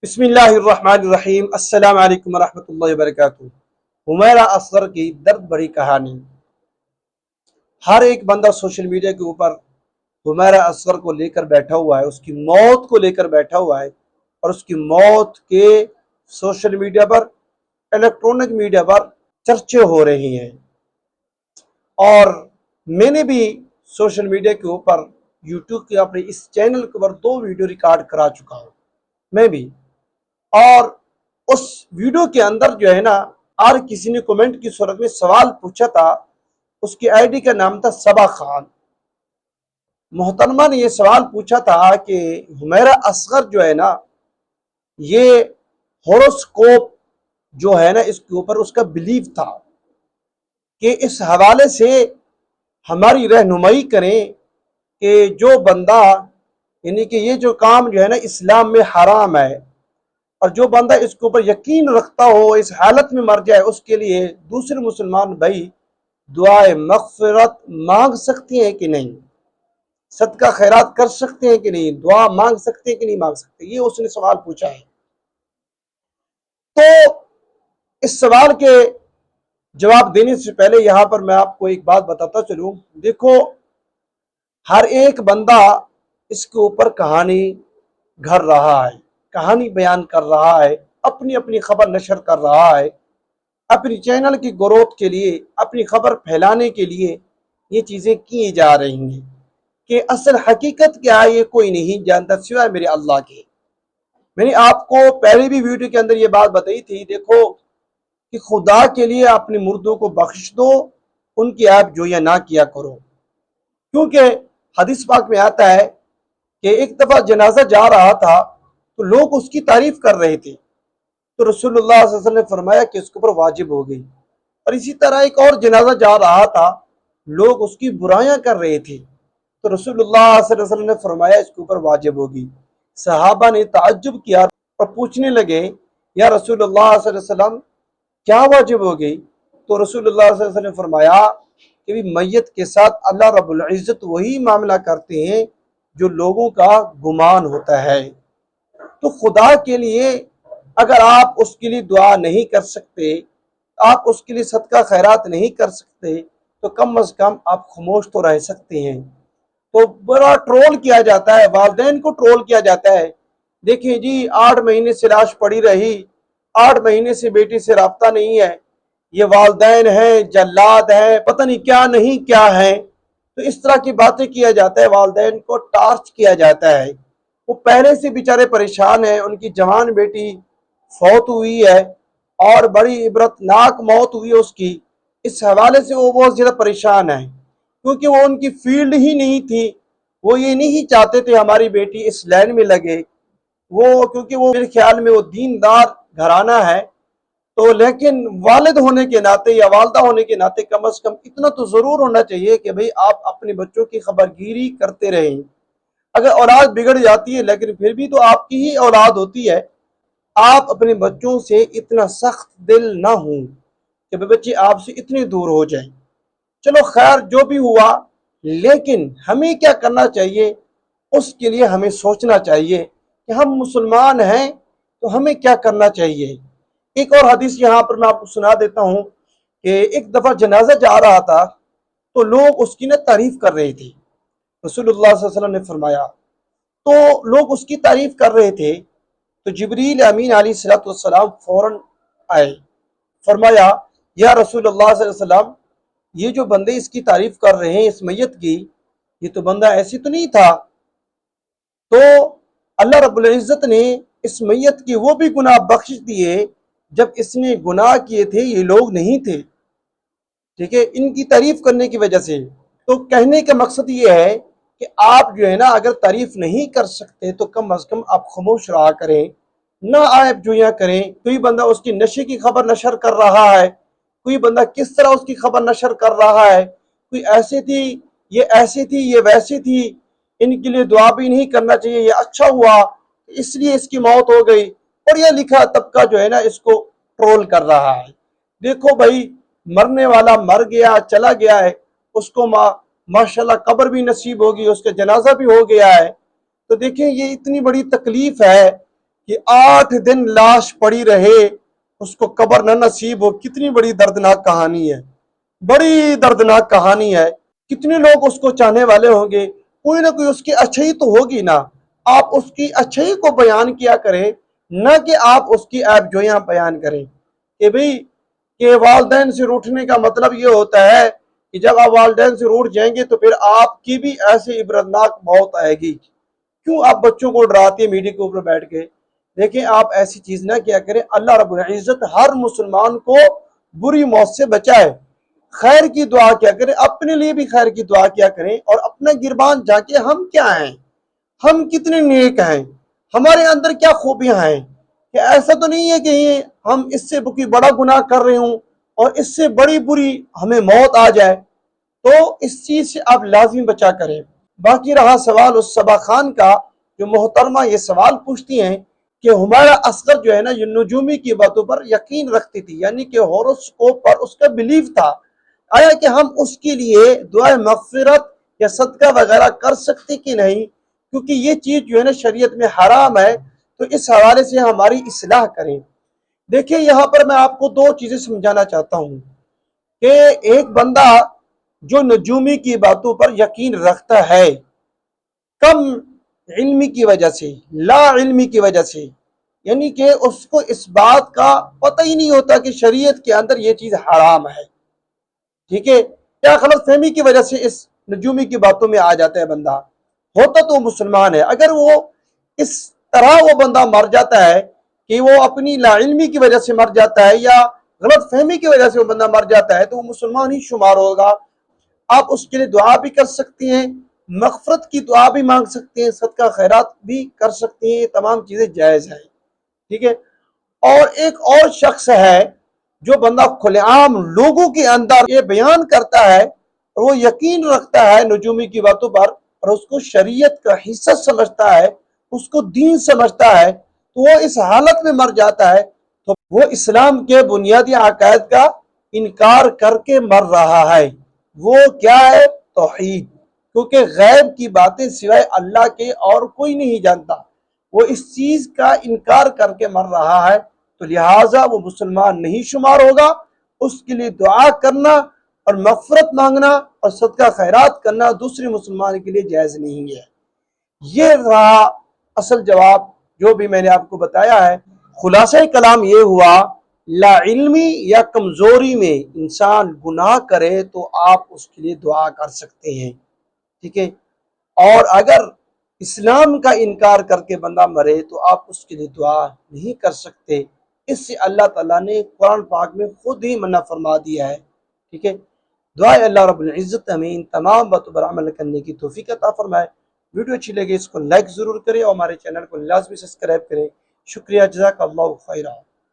بسم اللہ الرحمن الرحیم۔ السلام علیکم ورحمۃ اللہ وبرکاتہ۔ حمیرہ اصغر کی درد بھری کہانی۔ ہر ایک بندہ سوشل میڈیا کے اوپر حمیرہ اصغر کو لے کر بیٹھا ہوا ہے، اس کی موت کو لے کر بیٹھا ہوا ہے، اور اس کی موت کے سوشل میڈیا پر، الیکٹرونک میڈیا پر چرچے ہو رہے ہیں۔ اور میں نے بھی سوشل میڈیا کے اوپر یوٹیوب کے اپنے اس چینل کے اوپر 2 ویڈیو ریکارڈ کرا چکا ہوں میں بھی۔ اور اس ویڈیو کے اندر جو ہے نا، اور کسی نے کومنٹ کی صورت میں سوال پوچھا تھا، اس کی آئی ڈی کا نام تھا صبا خان۔ محترمہ نے یہ سوال پوچھا تھا کہ حمیرہ اصغر جو ہے نا، یہ ہوروسکوپ جو ہے نا، اس کے اوپر اس کا بلیف تھا کہ اس حوالے سے ہماری رہنمائی کریں کہ جو بندہ، یعنی کہ یہ جو کام جو ہے نا اسلام میں حرام ہے، اور جو بندہ اس کے اوپر یقین رکھتا ہو اس حالت میں مر جائے، اس کے لیے دوسرے مسلمان بھائی دعائے مغفرت مانگ سکتے ہیں کہ نہیں، صدقہ خیرات کر سکتے ہیں کہ نہیں، دعا مانگ سکتے ہیں کہ نہیں مانگ سکتے، یہ اس نے سوال پوچھا ہے۔ تو اس سوال کے جواب دینے سے پہلے یہاں پر میں آپ کو ایک بات بتاتا چلوں۔ دیکھو، ہر ایک بندہ اس کے اوپر کہانی گھڑ رہا ہے، کہانی بیان کر رہا ہے، اپنی اپنی خبر نشر کر رہا ہے، اپنی چینل کی گروتھ کے لیے، اپنی خبر پھیلانے کے لیے یہ چیزیں کی جا رہی ہیں کہ اصل حقیقت کیا ہے یہ کوئی نہیں جانتا سوائے میرے اللہ کے۔ میں نے آپ کو پہلے بھی ویڈیو کے اندر یہ بات بتائی تھی، دیکھو کہ خدا کے لیے اپنے مردوں کو بخش دو، ان کی عیب جویاں نہ کیا کرو، کیونکہ حدیث پاک میں آتا ہے کہ ایک دفعہ جنازہ جا رہا تھا تو لوگ اس کی تعریف کر رہے تھے، تو رسول اللہ صلی اللہ علیہ وسلم نے فرمایا کہ اس کے اوپر واجب ہو گئی۔ اور اسی طرح ایک اور جنازہ جا رہا تھا، لوگ اس کی برائیاں کر رہے تھے، تو رسول اللہ صلی اللہ علیہ وسلم نے فرمایا اس کے اوپر واجب ہوگی۔ صحابہ نے تعجب کیا اور پوچھنے لگے، یا رسول اللہ صلی اللہ علیہ وسلم کیا واجب ہو گئی؟ تو رسول اللہ صلی اللہ علیہ وسلم نے فرمایا کہ میت کے ساتھ اللہ رب العزت وہی معاملہ کرتے ہیں جو لوگوں کا گمان ہوتا ہے۔ تو خدا کے لیے اگر آپ اس کے لیے دعا نہیں کر سکتے، آپ اس کے لیے صدقہ خیرات نہیں کر سکتے، تو کم از کم آپ خاموش تو رہ سکتے ہیں۔ تو بڑا ٹرول کیا جاتا ہے، والدین کو ٹرول کیا جاتا ہے، دیکھیں جی 8 مہینے سے لاش پڑی رہی، 8 مہینے سے بیٹی سے رابطہ نہیں ہے، یہ والدین ہیں، جلاد ہیں، پتہ نہیں کیا نہیں کیا ہیں۔ تو اس طرح کی باتیں کیا جاتا ہے، والدین کو ٹارچ کیا جاتا ہے۔ وہ پہلے سے بیچارے پریشان ہیں، ان کی جوان بیٹی فوت ہوئی ہے اور بڑی عبرتناک موت ہوئی ہے اس کی، اس حوالے سے وہ بہت زیادہ پریشان ہیں، کیونکہ وہ ان کی فیلڈ ہی نہیں تھی، وہ یہ نہیں چاہتے تھے ہماری بیٹی اس لائن میں لگے، کیونکہ وہ میرے خیال میں وہ دیندار گھرانہ ہے، تو لیکن والد ہونے کے ناطے یا والدہ ہونے کے ناطے کم از کم اتنا تو ضرور ہونا چاہیے کہ بھئی آپ اپنے بچوں کی خبرگیری کرتے رہیں۔ اگر اولاد بگڑ جاتی ہے لیکن پھر بھی تو آپ کی ہی اولاد ہوتی ہے، آپ اپنے بچوں سے اتنا سخت دل نہ ہوں کہ بچے آپ سے اتنے دور ہو جائیں۔ چلو خیر جو بھی ہوا، لیکن ہمیں کیا کرنا چاہیے، اس کے لیے ہمیں سوچنا چاہیے کہ ہم مسلمان ہیں تو ہمیں کیا کرنا چاہیے۔ ایک اور حدیث یہاں پر میں آپ کو سنا دیتا ہوں کہ ایک دفعہ جنازہ جا رہا تھا تو لوگ اس کی تعریف کر رہے تھے، رسول اللہ صلی اللہ علیہ وسلم نے فرمایا، تو لوگ اس کی تعریف کر رہے تھے تو جبریل امین علیہ السلام فوراً آئے، فرمایا یا رسول اللہ صلی اللہ علیہ وسلم یہ جو بندے اس کی تعریف کر رہے ہیں اس میت کی، یہ تو بندہ ایسی تو نہیں تھا۔ تو اللہ رب العزت نے اس میت کی وہ بھی گناہ بخش دیے جب اس نے گناہ کیے تھے یہ لوگ نہیں تھے، ٹھیک ہے، ان کی تعریف کرنے کی وجہ سے۔ تو کہنے کا مقصد یہ ہے کہ آپ جو ہے نا اگر تعریف نہیں کر سکتے تو کم از کم آپ خاموش رہا کریں، نہ عیب جویاں کریں۔ کوئی بندہ اس کی نشے کی خبر نشر کر رہا ہے، کوئی بندہ کس طرح اس کی خبر نشر کر رہا ہے، کوئی ایسی تھی، یہ ایسی تھی، یہ ویسی تھی، ان کے لیے دعا بھی نہیں کرنا چاہیے، یہ اچھا ہوا اس لیے اس کی موت ہو گئی، اور یہ لکھا طبقہ جو ہے نا اس کو ٹرول کر رہا ہے۔ دیکھو بھائی، مرنے والا مر گیا چلا گیا ہے، اس کو ماشاءاللہ قبر بھی نصیب ہوگی، اس کا جنازہ بھی ہو گیا ہے۔ تو دیکھیں یہ اتنی بڑی تکلیف ہے کہ 8 دن لاش پڑی رہے، اس کو قبر نہ نصیب ہو، کتنی بڑی دردناک کہانی ہے، بڑی دردناک کہانی ہے۔ کتنے لوگ اس کو چاہنے والے ہوں گے، کوئی نہ کوئی اس کی اچھائی تو ہوگی نا۔ آپ اس کی اچھائی کو بیان کیا کریں، نہ کہ آپ اس کی عیب جویاں بیان کریں کہ بھئی کہ والدین سے روٹھنے کا مطلب یہ ہوتا ہے کہ جب آپ والدین سے روٹھ جائیں گے تو پھر آپ کی بھی ایسے عبرتناک موت آئے گی۔ کیوں آپ بچوں کو ڈراتے ہیں میڈیا کے اوپر بیٹھ کے؟ دیکھیں آپ ایسی چیز نہ کیا کریں۔ اللہ رب العزت ہر مسلمان کو بری موت سے بچائے۔ خیر کی دعا کیا کریں، اپنے لیے بھی خیر کی دعا کیا کریں، اور اپنا گربان جا کے ہم کیا ہیں، ہم کتنے نیک ہیں، ہمارے اندر کیا خوبیاں ہیں، کہ ایسا تو نہیں ہے کہ ہم اس سے کوئی بڑا گناہ کر رہے ہوں اور اس سے بڑی بری ہمیں موت آ جائے۔ تو اس چیز سے آپ لازمی بچا کریں۔ باقی رہا سوال اس صبا خان کا، جو محترمہ یہ سوال پوچھتی ہیں کہ ہمارا اصغر جو ہے نا یہ نجومی کی باتوں پر یقین رکھتی تھی، یعنی کہ ہوروسکوپ پر اس کا بلیف تھا، آیا کہ ہم اس کے لیے دعائے مغفرت یا صدقہ وغیرہ کر سکتے کہ نہیں؟ کیونکہ یہ چیز جو ہے نا شریعت میں حرام ہے، تو اس حوالے سے ہماری اصلاح کریں۔ دیکھیں یہاں پر میں آپ کو دو چیزیں سمجھانا چاہتا ہوں کہ ایک بندہ جو نجومی کی باتوں پر یقین رکھتا ہے، کم علمی کی وجہ سے، لا علمی کی وجہ سے، یعنی کہ اس کو اس بات کا پتہ ہی نہیں ہوتا کہ شریعت کے اندر یہ چیز حرام ہے، ٹھیک ہے، کیا غلط فہمی کی وجہ سے اس نجومی کی باتوں میں آ جاتا ہے بندہ، ہوتا تو مسلمان ہے۔ اگر وہ اس طرح وہ بندہ مر جاتا ہے کہ وہ اپنی لا علمی کی وجہ سے مر جاتا ہے یا غلط فہمی کی وجہ سے وہ بندہ مر جاتا ہے، تو وہ مسلمان ہی شمار ہوگا۔ آپ اس کے لیے دعا بھی کر سکتے ہیں، مغفرت کی دعا بھی مانگ سکتے ہیں، صدقہ خیرات بھی کر سکتے ہیں، یہ تمام چیزیں جائز ہیں، ٹھیک ہے۔ اور ایک اور شخص ہے جو بندہ کھلے عام لوگوں کے اندر یہ بیان کرتا ہے اور وہ یقین رکھتا ہے نجومی کی باتوں پر اور اس کو شریعت کا حصہ سمجھتا ہے، اس کو دین سمجھتا ہے، تو وہ اس حالت میں مر جاتا ہے تو وہ اسلام کے بنیادی عقائد کا انکار کر کے مر رہا ہے۔ وہ کیا ہے؟ توحید، کیونکہ غیب کی باتیں سوائے اللہ کے اور کوئی نہیں جانتا، وہ اس چیز کا انکار کر کے مر رہا ہے، تو لہٰذا وہ مسلمان نہیں شمار ہوگا۔ اس کے لیے دعا کرنا اور مغفرت مانگنا اور صدقہ خیرات کرنا دوسرے مسلمان کے لیے جائز نہیں ہے۔ یہ رہا اصل جواب جو بھی میں نے آپ کو بتایا ہے۔ خلاصہ کلام یہ ہوا، لا علمی یا کمزوری میں انسان گناہ کرے تو آپ اس کے لیے دعا کر سکتے ہیں، ٹھیک ہے، اور اگر اسلام کا انکار کر کے بندہ مرے تو آپ اس کے لیے دعا نہیں کر سکتے۔ اس سے اللہ تعالیٰ نے قرآن پاک میں خود ہی منع فرما دیا ہے، ٹھیک ہے۔ دعائے اللہ رب العزت ہمیں ان تمام باتوں پر عمل کرنے کی توفیق عطا فرمائے۔ ویڈیو اچھی لگے اس کو لائک ضرور کریں اور ہمارے چینل کو لازمی سبسکرائب کریں۔ شکریہ، جزاک اللہ خیرہ۔